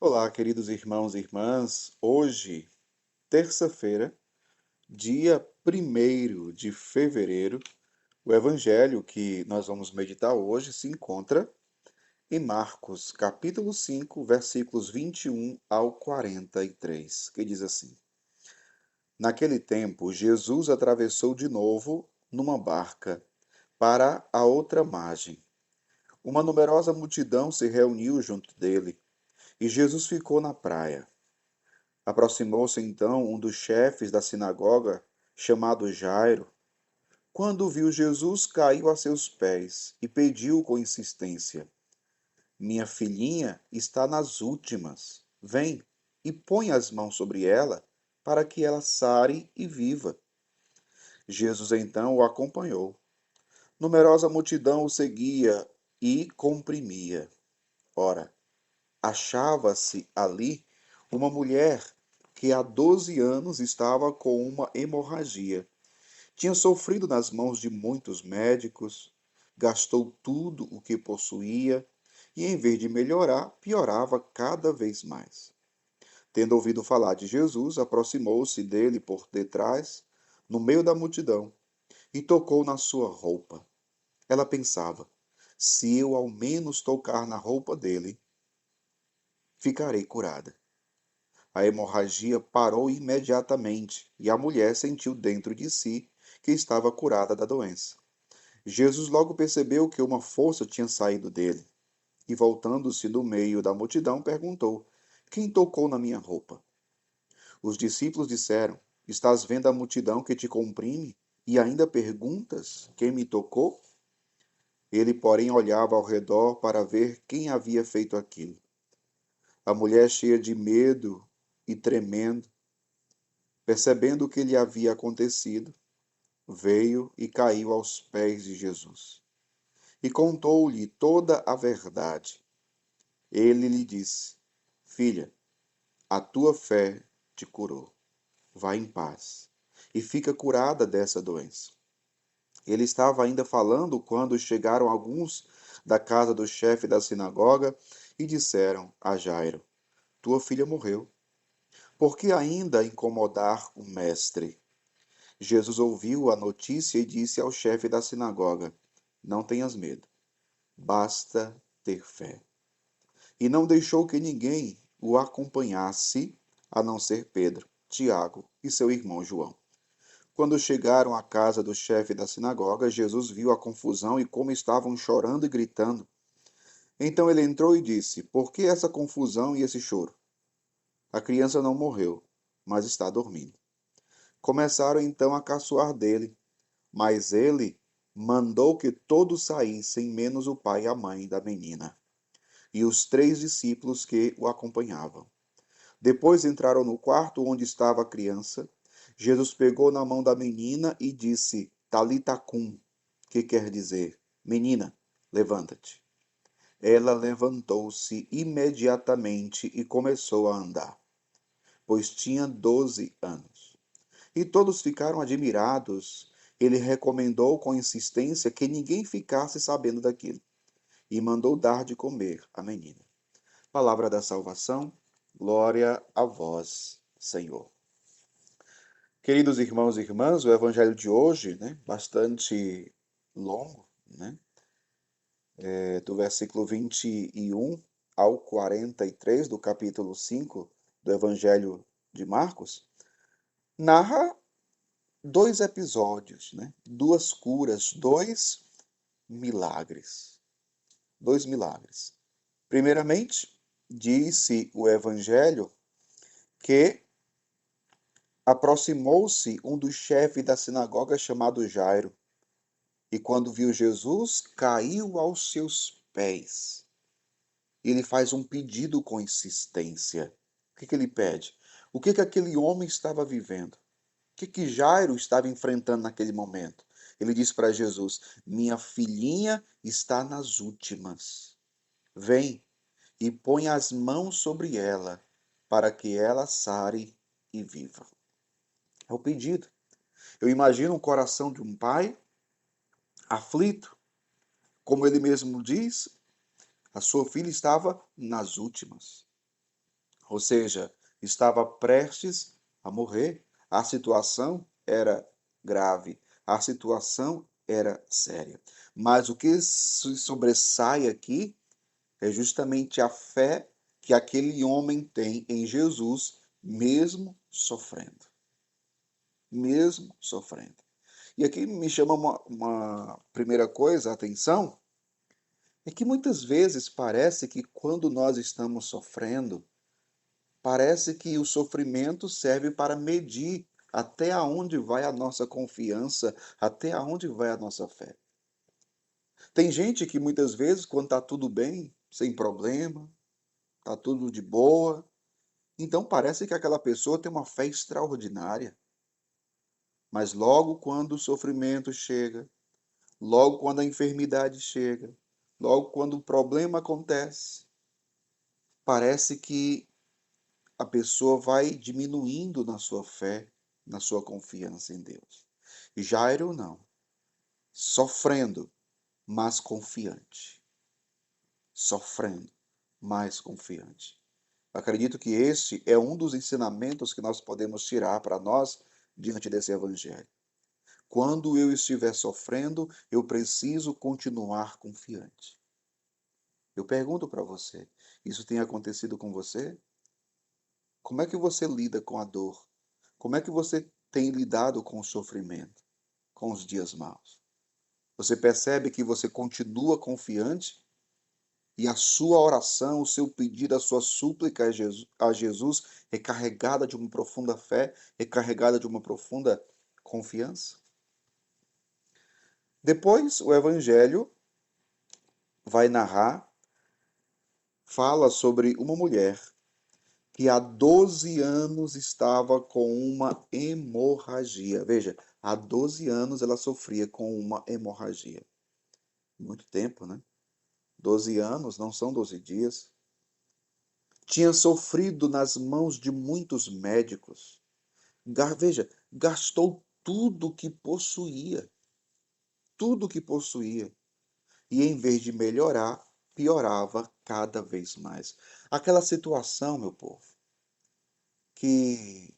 Olá, queridos irmãos e irmãs. Hoje, terça-feira, dia 1º de fevereiro, o evangelho que nós vamos meditar hoje se encontra em Marcos, capítulo 5, versículos 21 ao 43, que diz assim: Naquele tempo, Jesus atravessou de novo numa barca para a outra margem. Uma numerosa multidão se reuniu junto dele, e Jesus ficou na praia. Aproximou-se então um dos chefes da sinagoga, chamado Jairo. Quando viu Jesus, caiu a seus pés e pediu com insistência: Minha filhinha está nas últimas. Vem e põe as mãos sobre ela, para que ela sare e viva. Jesus então o acompanhou. Numerosa multidão o seguia e comprimia. Ora, achava-se ali uma mulher que há 12 anos estava com uma hemorragia. Tinha sofrido nas mãos de muitos médicos, gastou tudo o que possuía e, em vez de melhorar, piorava cada vez mais. Tendo ouvido falar de Jesus, aproximou-se dele por detrás, no meio da multidão, e tocou na sua roupa. Ela pensava: se eu ao menos tocar na roupa dele, ficarei curada. A hemorragia parou imediatamente e a mulher sentiu dentro de si que estava curada da doença. Jesus logo percebeu que uma força tinha saído dele e, voltando-se do meio da multidão, perguntou: Quem tocou na minha roupa? Os discípulos disseram: Estás vendo a multidão que te comprime e ainda perguntas: Quem me tocou? Ele, porém, olhava ao redor para ver quem havia feito aquilo. A mulher, cheia de medo e tremendo, percebendo o que lhe havia acontecido, veio e caiu aos pés de Jesus. E contou-lhe toda a verdade. Ele lhe disse: Filha, a tua fé te curou. Vá em paz e fica curada dessa doença. Ele estava ainda falando quando chegaram alguns da casa do chefe da sinagoga e disseram a Jairo: Tua filha morreu. Por que ainda incomodar o mestre? Jesus ouviu a notícia e disse ao chefe da sinagoga: Não tenhas medo, basta ter fé. E não deixou que ninguém o acompanhasse, a não ser Pedro, Tiago e seu irmão João. Quando chegaram à casa do chefe da sinagoga, Jesus viu a confusão e como estavam chorando e gritando. Então ele entrou e disse: Por que essa confusão e esse choro? A criança não morreu, mas está dormindo. Começaram então a caçoar dele. Mas ele mandou que todos saíssem, menos o pai e a mãe da menina, e os 3 discípulos que o acompanhavam. Depois entraram no quarto onde estava a criança. Jesus pegou na mão da menina e disse: Talita cum, que quer dizer: Menina, levanta-te. Ela levantou-se imediatamente e começou a andar, pois tinha 12 anos. E todos ficaram admirados. Ele recomendou com insistência que ninguém ficasse sabendo daquilo e mandou dar de comer à menina. Palavra da salvação, glória a vós, Senhor. Queridos irmãos e irmãs, o evangelho de hoje, bastante longo, do versículo 21 ao 43 do capítulo 5 do evangelho de Marcos, narra 2 episódios, duas curas, milagres. 2 milagres. Primeiramente, disse o Evangelho que aproximou-se um dos chefes da sinagoga chamado Jairo, e quando viu Jesus, caiu aos seus pés. Ele faz um pedido com insistência. O que ele pede? O que aquele homem estava vivendo? O que Jairo estava enfrentando naquele momento? Ele diz para Jesus: Minha filhinha está nas últimas. Vem e põe as mãos sobre ela, para que ela sare e viva. É o pedido. Eu imagino o coração de um pai aflito, como ele mesmo diz, a sua filha estava nas últimas. ou seja, estava prestes a morrer. A situação era grave, a situação era séria. Mas o que se sobressai aqui é justamente a fé que aquele homem tem em Jesus, mesmo sofrendo. Mesmo sofrendo. E aqui me chama uma primeira coisa, a atenção, é que muitas vezes parece que quando nós estamos sofrendo, parece que o sofrimento serve para medir até onde vai a nossa confiança, até onde vai a nossa fé. Tem gente que muitas vezes, quando está tudo bem, sem problema, está tudo de boa, então parece que aquela pessoa tem uma fé extraordinária. Mas logo quando o sofrimento chega, logo quando a enfermidade chega, logo quando o problema acontece, parece que a pessoa vai diminuindo na sua fé, na sua confiança em Deus. Jairo não, sofrendo, mas confiante. Sofrendo, mas confiante. Acredito que este é um dos ensinamentos que nós podemos tirar para nós diante desse evangelho. Quando eu estiver sofrendo, eu preciso continuar confiante. Eu pergunto para você, isso tem acontecido com você? Como é que você lida com a dor? Como é que você tem lidado com o sofrimento, com os dias maus? Você percebe que você continua confiante e a sua oração, o seu pedido, a sua súplica a Jesus é carregada de uma profunda fé, é carregada de uma profunda confiança? Depois, o Evangelho vai narrar, fala sobre uma mulher que há 12 anos estava com uma hemorragia. Veja, há 12 anos ela sofria com uma hemorragia. Muito tempo, né? 12 anos não são 12 dias. Tinha sofrido nas mãos de muitos médicos. Veja, gastou tudo que possuía. Tudo que possuía. E em vez de melhorar, piorava cada vez mais. Aquela situação, meu povo, que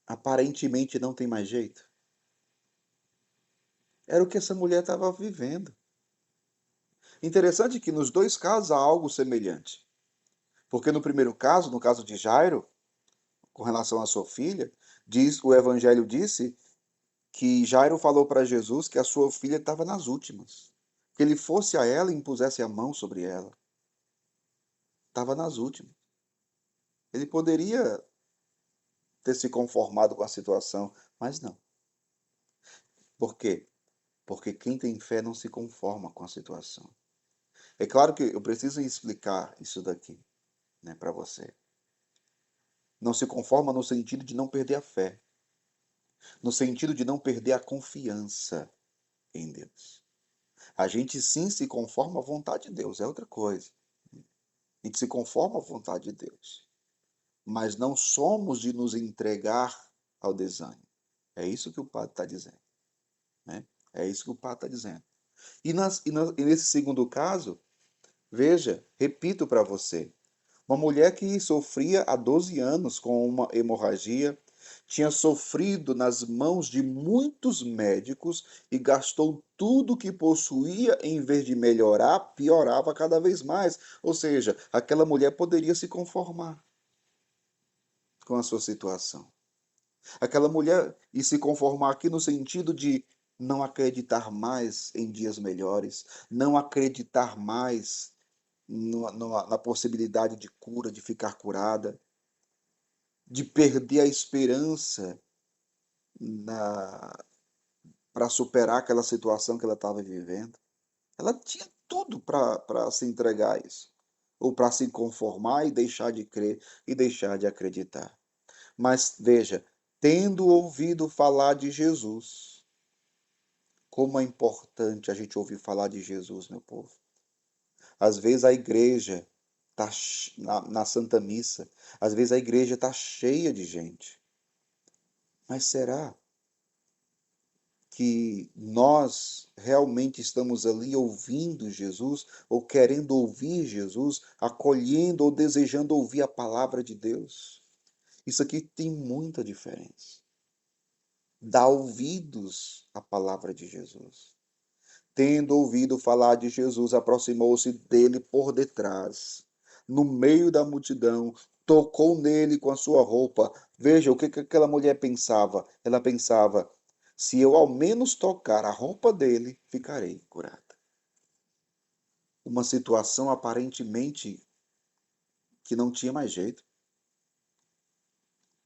aparentemente não tem mais jeito. Era o que essa mulher estava vivendo. Interessante que nos dois casos há algo semelhante. Porque no primeiro caso, no caso de Jairo, com relação à sua filha, o evangelho disse que Jairo falou para Jesus que a sua filha estava nas últimas. Que ele fosse a ela e impusesse a mão sobre ela. Estava nas últimas. Ele poderia ter se conformado com a situação, mas não. Por quê? Porque quem tem fé não se conforma com a situação. É claro que eu preciso explicar isso daqui, né, para você. Não se conforma no sentido de não perder a fé, no sentido de não perder a confiança em Deus. A gente sim se conforma à vontade de Deus, é outra coisa. A gente se conforma à vontade de Deus, mas não somos de nos entregar ao desânimo. É isso que o padre está dizendo, né? É isso que o padre está dizendo. E nesse segundo caso, veja, repito para você, uma mulher que sofria há 12 anos com uma hemorragia, tinha sofrido nas mãos de muitos médicos e gastou tudo o que possuía, em vez de melhorar, piorava cada vez mais. Ou seja, aquela mulher poderia se conformar com a sua situação. Aquela mulher e se conformar aqui no sentido de não acreditar mais em dias melhores, não acreditar mais na possibilidade de cura, de ficar curada, de perder a esperança para superar aquela situação que ela estava vivendo. Ela tinha tudo para se entregar a isso, ou para se conformar e deixar de crer e deixar de acreditar. Mas veja, tendo ouvido falar de Jesus, como é importante a gente ouvir falar de Jesus, meu povo. Às vezes a igreja está na Santa Missa, às vezes a igreja está cheia de gente. Mas será que nós realmente estamos ali ouvindo Jesus, ou querendo ouvir Jesus, acolhendo ou desejando ouvir a palavra de Deus. Isso aqui tem muita diferença. Dá ouvidos à palavra de Jesus. Tendo ouvido falar de Jesus, aproximou-se dele por detrás, no meio da multidão, tocou nele com a sua roupa. Veja o que aquela mulher pensava. Ela pensava: se eu ao menos tocar a roupa dele, ficarei curada. Uma situação aparentemente que não tinha mais jeito.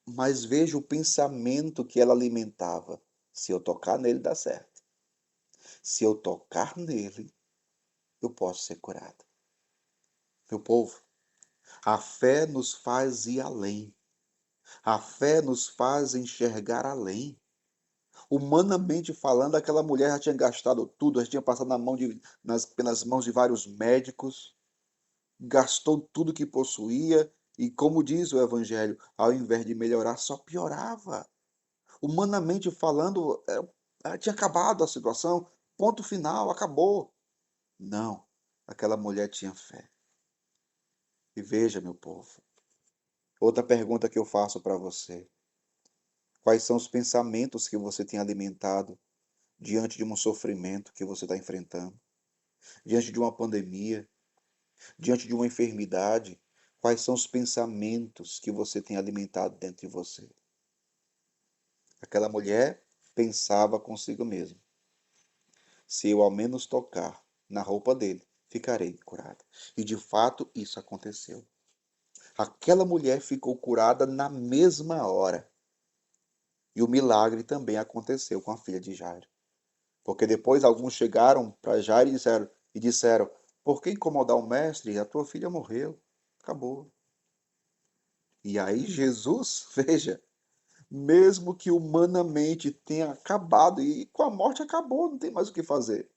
Mas veja o pensamento que ela alimentava. Se eu tocar nele, dá certo. Se eu tocar nele, eu posso ser curado. Meu povo, a fé nos faz ir além. A fé nos faz enxergar além. Humanamente falando, aquela mulher já tinha gastado tudo, já tinha passado pelas mãos de vários médicos, gastou tudo que possuía, e como diz o Evangelho, ao invés de melhorar, só piorava. Humanamente falando, tinha acabado a situação, ponto final, acabou. Não, aquela mulher tinha fé. E veja, meu povo, outra pergunta que eu faço para você: quais são os pensamentos que você tem alimentado diante de um sofrimento que você está enfrentando, diante de uma pandemia, diante de uma enfermidade? Quais são os pensamentos que você tem alimentado dentro de você? Aquela mulher pensava consigo mesma: se eu ao menos tocar na roupa dele, ficarei curada. E de fato isso aconteceu. Aquela mulher ficou curada na mesma hora. E o milagre também aconteceu com a filha de Jairo. Porque depois alguns chegaram para Jairo e disseram: por que incomodar o mestre? A tua filha morreu. Acabou. E aí Jesus, veja, mesmo que humanamente tenha acabado, e com a morte acabou, não tem mais o que fazer.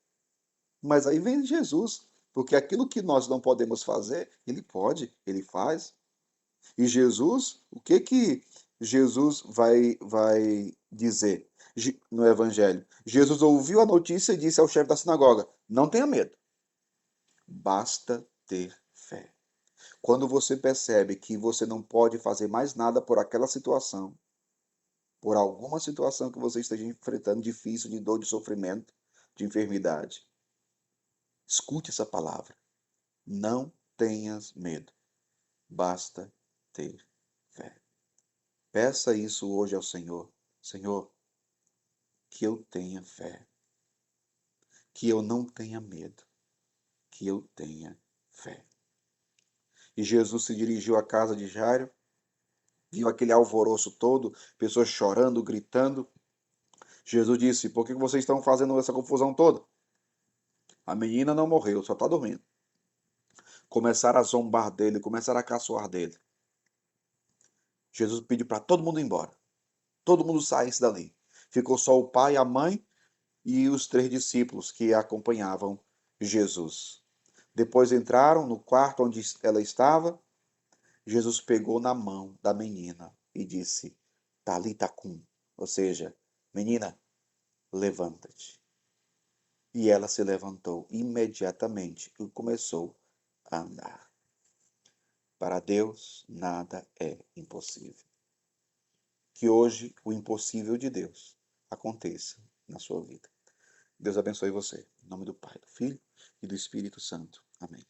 Mas aí vem Jesus, porque aquilo que nós não podemos fazer, ele pode, ele faz. E Jesus, o que que Jesus vai dizer no Evangelho? Jesus ouviu a notícia e disse ao chefe da sinagoga: não tenha medo, basta ter fé. Quando você percebe que você não pode fazer mais nada por aquela situação, por alguma situação que você esteja enfrentando difícil, de dor, de sofrimento, de enfermidade, escute essa palavra. Não tenhas medo, basta ter fé. Peça isso hoje ao Senhor. Senhor, que eu tenha fé, que eu não tenha medo, que eu tenha fé. E Jesus se dirigiu à casa de Jairo, viu aquele alvoroço todo, pessoas chorando, gritando. Jesus disse: por que vocês estão fazendo essa confusão toda? A menina não morreu, só está dormindo. Começaram a zombar dele, começaram a caçoar dele. Jesus pediu para todo mundo ir embora. Todo mundo saísse dali. Ficou só o pai, a mãe e os 3 discípulos que acompanhavam Jesus. Depois entraram no quarto onde ela estava. Jesus pegou na mão da menina e disse: Talita cum, ou seja, menina, levanta-te. E ela se levantou imediatamente e começou a andar. Para Deus, nada é impossível. Que hoje o impossível de Deus aconteça na sua vida. Deus abençoe você. Em nome do Pai, do Filho e do Espírito Santo. Amém.